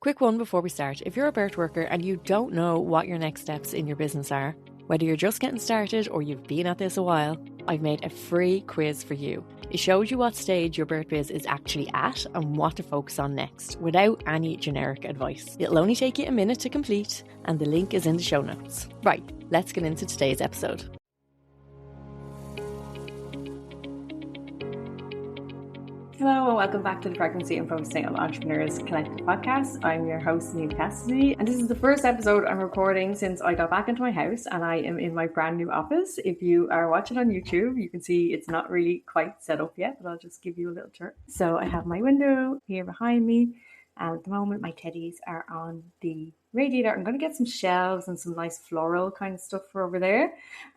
Quick one before we start. If you're a birth worker and you don't know what your next steps in your business are, whether you're just getting started or you've been at this a while, I've made a free quiz for you. It shows you what stage your birth biz is actually at and what to focus on next, without any generic advice. It'll only take you a minute to complete, and the link is in the show notes. Right, let's get into today's episode. Hello and welcome back to the Pregnancy and Postnatal Entrepreneurs Collective podcast. I'm your host, Neve Cassidy, and this is the first episode I'm recording since I got back into my house and I am in my brand new office. If you are watching on YouTube, you can see it's not really quite set up yet, but I'll just give you a little tour. So I have my window here behind me, and at the moment my teddies are on the radiator. I'm going to get some shelves and some nice floral kind of stuff for over there,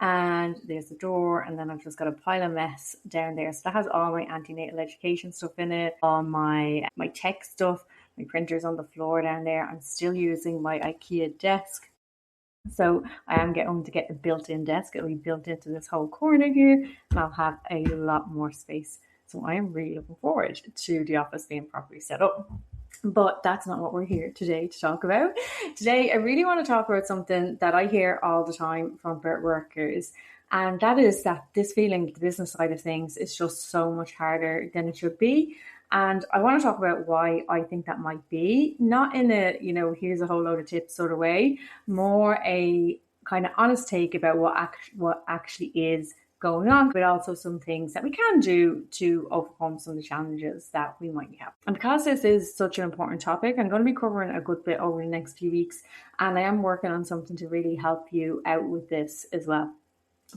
and there's the door, and then I've just got a pile of mess down there. So that has all my antenatal education stuff in it, all my tech stuff, my printers on the floor down there. I'm still using my IKEA desk, so I am going to get a built-in desk. It'll be built into this whole corner here, and I'll have a lot more space. So I am really looking forward to the office being properly set up. But that's not what we're here today to talk about. Today, I really want to talk about something that I hear all the time from birth workers. And that is that this feeling, the business side of things, is just so much harder than it should be. And I want to talk about why I think that might be. Not in a, here's a whole load of tips sort of way. More a kind of honest take about what actually is going on, but also some things that we can do to overcome some of the challenges that we might have. And because this is such an important topic, I'm going to be covering a good bit over the next few weeks, and I am working on something to really help you out with this as well.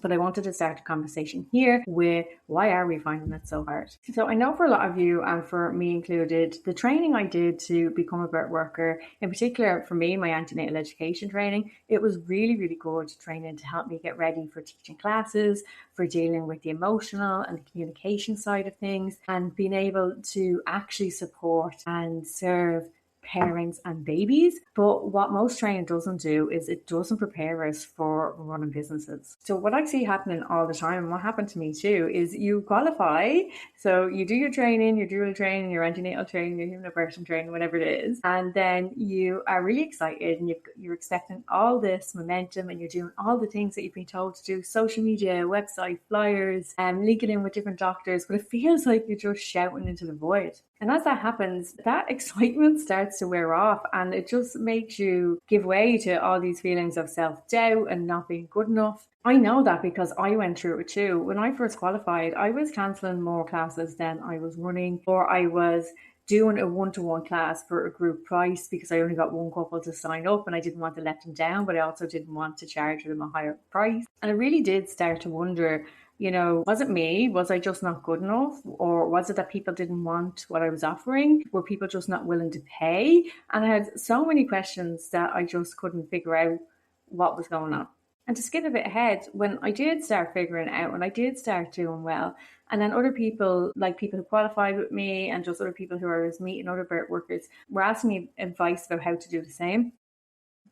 But I wanted to start a conversation here with why are we finding it so hard? So I know for a lot of you, and for me included, the training I did to become a birth worker, in particular for me, my antenatal education training, it was really, really good training to help me get ready for teaching classes, for dealing with the emotional and the communication side of things, and being able to actually support and serve parents and babies. But what most training doesn't do is it doesn't prepare us for running businesses. So what I see happening all the time, and what happened to me too, is you qualify. So you do your training, your dual training, your antenatal training, your human birthing training, whatever it is. And then you are really excited and you're expecting all this momentum, and you're doing all the things that you've been told to do, social media, website, flyers, linking in with different doctors, but it feels like you're just shouting into the void. And as that happens, that excitement starts to wear off, and it just makes you give way to all these feelings of self-doubt and not being good enough. I know that because I went through it too. When I first qualified, I was cancelling more classes than I was running, or I was doing a one-to-one class for a group price because I only got one couple to sign up, and I didn't want to let them down, but I also didn't want to charge them a higher price. And I really did start to wonder, was it me? Was I just not good enough? Or was it that people didn't want what I was offering? Were people just not willing to pay? And I had so many questions that I just couldn't figure out what was going on. And to skip a bit ahead, when I did start figuring it out, when I did start doing well, and then other people, like people who qualified with me and just other people who I was meeting, other birth workers, were asking me advice about how to do the same.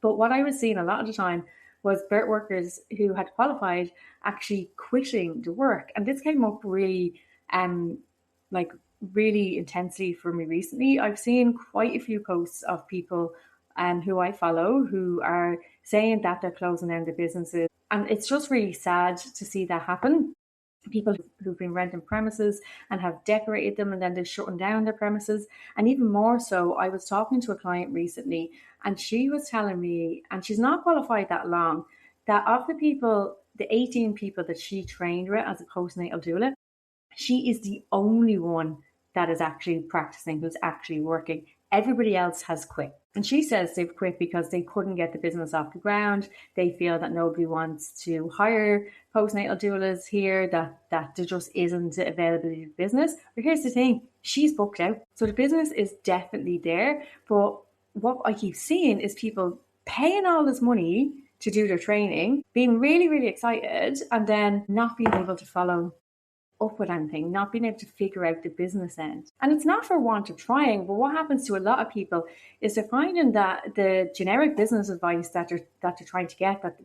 But what I was seeing a lot of the time was birth workers who had qualified actually quitting the work. And this came up really intensely for me recently. I've seen quite a few posts of people who I follow who are saying that they're closing down their businesses. And it's just really sad to see that happen. People who've been renting premises and have decorated them, and then they're shutting down their premises. And even more so, I was talking to a client recently, and she was telling me, and she's not qualified that long, that of the people, the 18 people that she trained with as a postnatal doula, she is the only one that is actually practicing, who's actually working. Everybody else has quit. And she says they've quit because they couldn't get the business off the ground. They feel that nobody wants to hire postnatal doulas here, that there just isn't availability of business. But here's the thing, she's booked out. So the business is definitely there. But what I keep seeing is people paying all this money to do their training, being really, really excited, and then not being able to follow up with anything, not being able to figure out the business end. And it's not for want of trying, but what happens to a lot of people is they're finding that the generic business advice that they're trying to get, that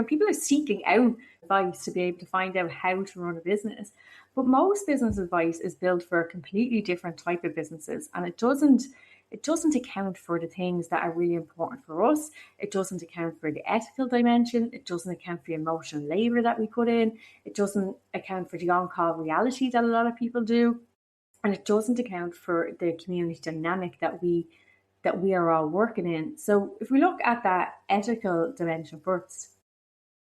people are seeking out advice to be able to find out how to run a business. But most business advice is built for a completely different type of businesses, and it doesn't it doesn't account for the things that are really important for us. It doesn't account for the ethical dimension. It doesn't account for the emotional labor that we put in. It doesn't account for the on-call reality that a lot of people do. And it doesn't account for the community dynamic that we are all working in. So if we look at that ethical dimension first,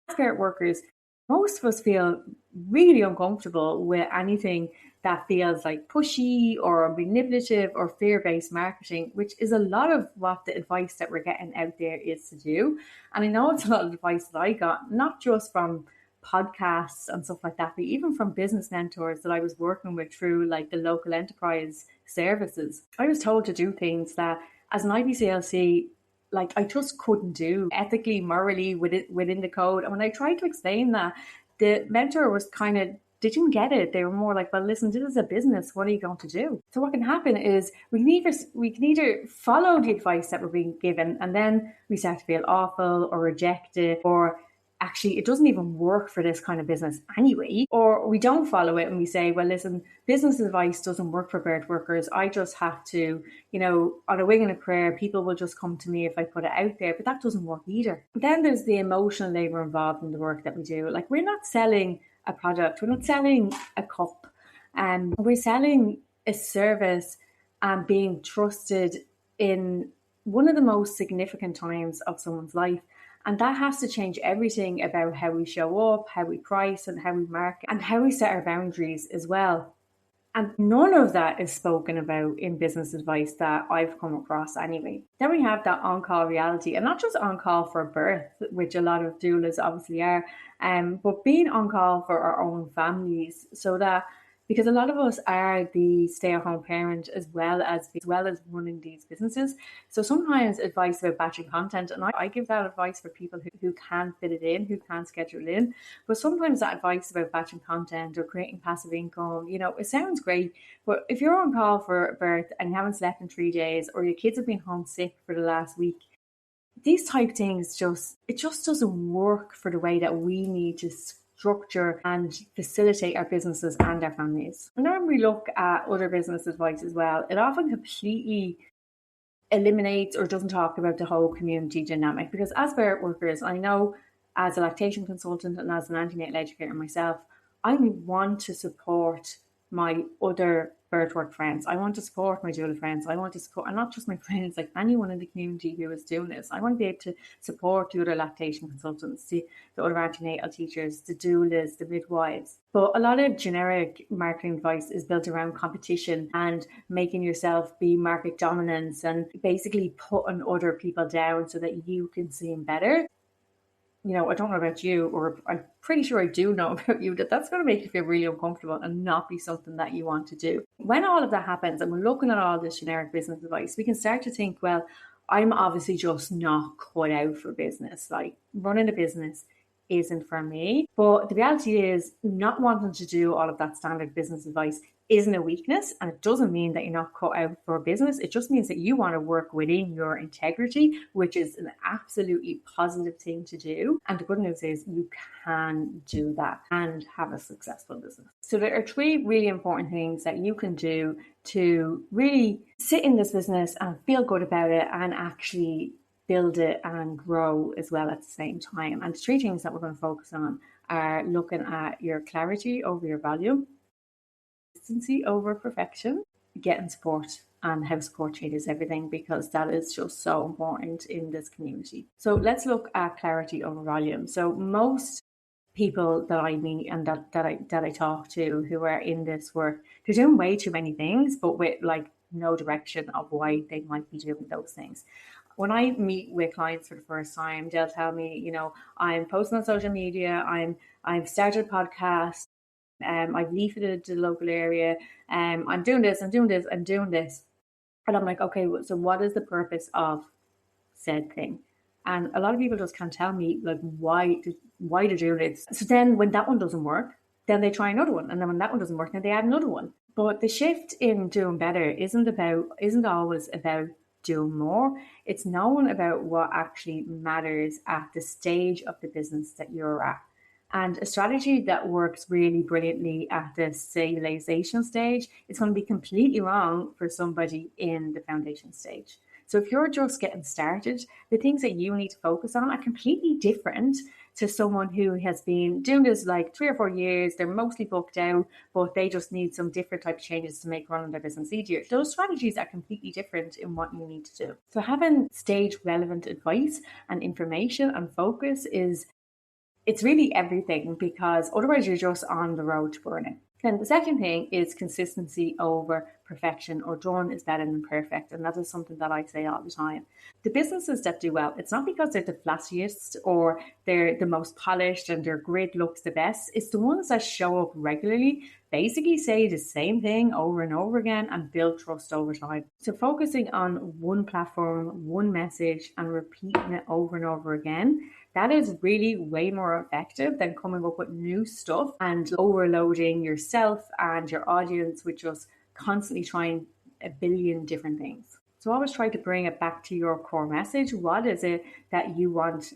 as care workers, most of us feel really uncomfortable with anything that feels like pushy or manipulative or fear-based marketing, which is a lot of what the advice that we're getting out there is to do. And I know it's a lot of advice that I got, not just from podcasts and stuff like that, but even from business mentors that I was working with through like the local enterprise services. I was told to do things that as an IBCLC, like I just couldn't do ethically, morally within the code. And when I tried to explain that, the mentor was kind of, they didn't get it. They were more like, well, listen, this is a business. What are you going to do? So what can happen is we can either follow the advice that we're being given, and then we start to feel awful or rejected, or actually it doesn't even work for this kind of business anyway, or we don't follow it and we say, well, listen, business advice doesn't work for birth workers. I just have to, on a wing and a prayer, people will just come to me if I put it out there. But that doesn't work either. Then there's the emotional labor involved in the work that we do. Like, we're not selling a product, we're not selling a cup, and we're selling a service and being trusted in one of the most significant times of someone's life. And that has to change everything about how we show up, how we price, and how we market, and how we set our boundaries as well. And none of that is spoken about in business advice that I've come across anyway. Then we have that on-call reality, and not just on-call for birth, which a lot of doulas obviously are, but being on-call for our own families, so that, because a lot of us are the stay-at-home parent as well as running these businesses. So sometimes advice about batching content, and I give that advice for people who can fit it in, who can schedule it in. But sometimes that advice about batching content or creating passive income, it sounds great. But if you're on call for birth and you haven't slept in 3 days, or your kids have been home sick for the last week, these type things just doesn't work for the way that we need to structure and facilitate our businesses and our families. And then when we look at other business advice as well, it often completely eliminates or doesn't talk about the whole community dynamic. Because as birth workers, I know as a lactation consultant and as an antenatal educator myself, I want to support my other birthwork friends. I want to support my doula friends. I want to support, and not just my friends, like anyone in the community who is doing this. I want to be able to support the other lactation consultants, the other antenatal teachers, the doulas, the midwives. But a lot of generic marketing advice is built around competition and making yourself be market dominance and basically putting other people down so that you can seem better. I don't know about you, or I'm pretty sure I do know about you, that's going to make you feel really uncomfortable and not be something that you want to do. When all of that happens and we're looking at all this generic business advice, we can start to think, well, I'm obviously just not cut out for business. Like, running a business isn't for me. But the reality is, not wanting to do all of that standard business advice isn't a weakness, and it doesn't mean that you're not cut out for business. It just means that you want to work within your integrity, which is an absolutely positive thing to do. And the good news is you can do that and have a successful business. So there are 3 really important things that you can do to really sit in this business and feel good about it and actually build it and grow as well at the same time. And the 3 things that we're going to focus on are looking at your clarity over your volume, consistency over perfection, getting support, and how support changes everything, because that is just so important in this community. So let's look at clarity over volume. So most people that I meet and that I talk to who are in this work, they're doing way too many things, but with like no direction of why they might be doing those things. When I meet with clients for the first time, they'll tell me, I'm posting on social media, I've started a podcast, I've leafleted the local area, I'm doing this. And I'm like, okay, so what is the purpose of said thing? And a lot of people just can't tell me like why they're doing it. So then when that one doesn't work, then they try another one. And then when that one doesn't work, then they add another one. But the shift in doing better isn't always about doing more. It's knowing about what actually matters at the stage of the business that you're at. And a strategy that works really brilliantly at the stabilization stage is going to be completely wrong for somebody in the foundation stage. So if you're just getting started, the things that you need to focus on are completely different to someone who has been doing this like 3 or 4 years. They're mostly booked out, but they just need some different type of changes to make running their business easier. Those strategies are completely different in what you need to do. So having stage relevant advice and information and focus it's really everything, because otherwise you're just on the road to burnout. Then the second thing is consistency over perfection, or done is better than perfect. And that is something that I say all the time. The businesses that do well, it's not because they're the flashiest or they're the most polished and their grid looks the best. It's the ones that show up regularly, basically say the same thing over and over again, and build trust over time. So focusing on one platform, one message, and repeating it over and over again, that is really way more effective than coming up with new stuff and overloading yourself and your audience with just constantly trying a billion different things. So always try to bring it back to your core message. What is it that you want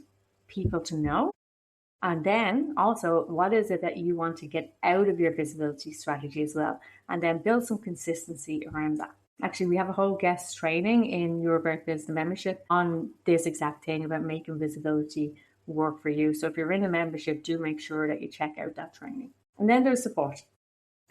people to know? And then also, what is it that you want to get out of your visibility strategy as well? And then build some consistency around that. Actually, we have a whole guest training in Your Birthworkers, the membership, on this exact thing about making visibility work for you. So if you're in a membership, do make sure that you check out that training. And then there's support.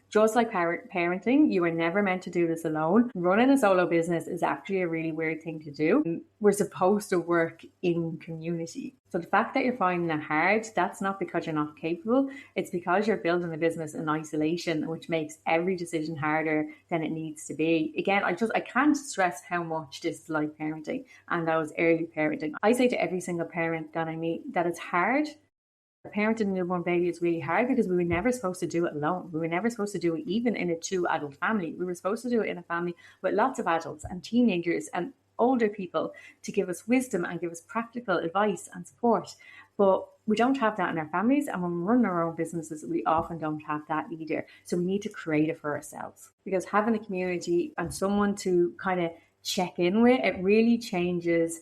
Just like parenting, you are never meant to do this alone. Running a solo business is actually a really weird thing to do. We're supposed to work in community. So the fact that you're finding it hard, that's not because you're not capable. It's because you're building a business in isolation, which makes every decision harder than it needs to be. Again, I can't stress how much this is like parenting and that was early parenting. I say to every single parent that I meet that it's hard. Parenting a newborn baby is really hard because we were never supposed to do it alone. We were never supposed to do it even in a 2-adult family. We were supposed to do it in a family with lots of adults and teenagers and older people to give us wisdom and give us practical advice and support. But we don't have that in our families, and when we run our own businesses, we often don't have that either. So we need to create it for ourselves, because having a community and someone to kind of check in with, it really changes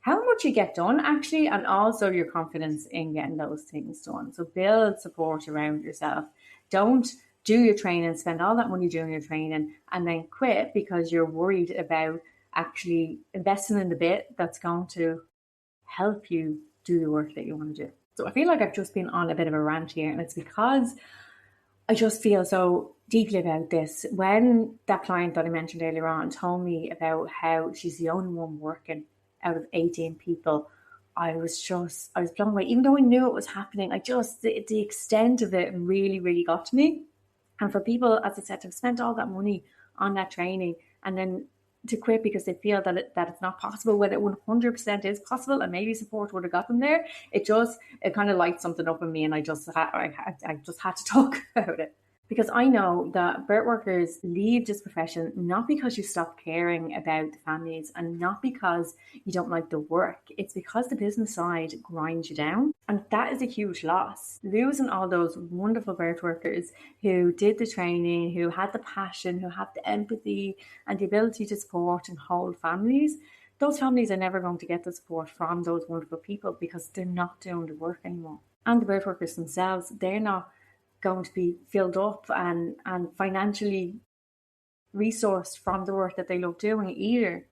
how much you get done actually, and also your confidence in getting those things done. So build support around yourself. Don't do your training, spend all that money doing your training and then quit because you're worried about actually investing in the bit that's going to help you do the work that you want to do. So I feel like I've just been on a bit of a rant here, and it's because I just feel so deeply about this. When that client that I mentioned earlier on told me about how she's the only one working out of 18 people, I was blown away. Even though I knew it was happening, the extent of it really, really got to me. And for people, as I said, to have spent all that money on that training and then to quit because they feel that it's not possible, when it 100% is possible, and maybe support would have got them there, it kind of lights something up in me, and I just had to talk about it. Because I know that birth workers leave this profession not because you stop caring about the families and not because you don't like the work. It's because the business side grinds you down. And that is a huge loss. Losing all those wonderful birth workers who did the training, who had the passion, who had the empathy and the ability to support and hold families, those families are never going to get the support from those wonderful people because they're not doing the work anymore. And the birth workers themselves, they're not going to be filled up and financially resourced from the work that they love doing either.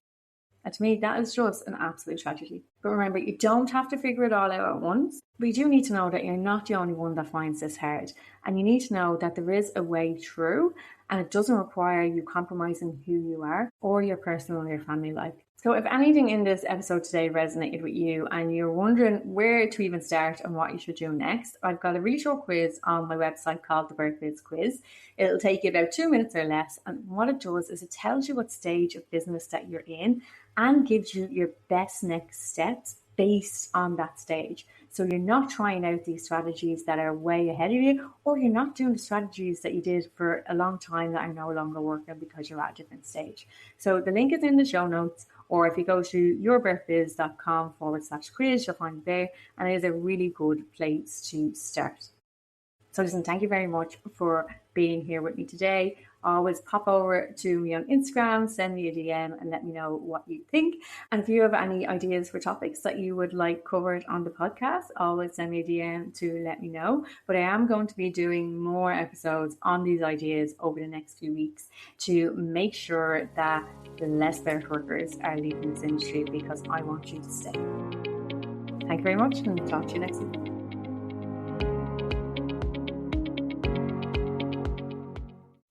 And to me, that is just an absolute tragedy. But remember, you don't have to figure it all out at once. But you do need to know that you're not the only one that finds this hard. And you need to know that there is a way through, and it doesn't require you compromising who you are or your personal or your family life. So if anything in this episode today resonated with you and you're wondering where to even start and what you should do next, I've got a really short quiz on my website called the Birthworkers Quiz. It'll take you about 2 minutes or less. And what it does is it tells you what stage of business that you're in and gives you your best next steps based on that stage. So you're not trying out these strategies that are way ahead of you, or you're not doing the strategies that you did for a long time that are no longer working because you're at a different stage. So the link is in the show notes, or if you go to yourbirthbiz.com/quiz, you'll find it there, and it is a really good place to start. So listen, thank you very much for being here with me today. always pop over to me on Instagram, send me a DM and let me know what you think. And if you have any ideas for topics that you would like covered on the podcast, always send me a DM to let me know. But I am going to be doing more episodes on these ideas over the next few weeks to make sure that less birth workers are leaving this industry, because I want you to stay. Thank you very much, and talk to you next week.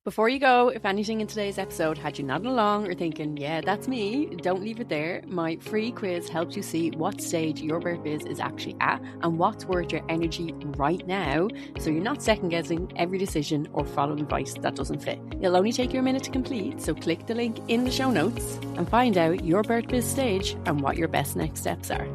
Before you go, if anything in today's episode had you nodding along or thinking, yeah, that's me, don't leave it there. My free quiz helps you see what stage your birth biz is actually at and what's worth your energy right now, so you're not second guessing every decision or following advice that doesn't fit. It'll only take you a minute to complete, so click the link in the show notes and find out your birth biz stage and what your best next steps are.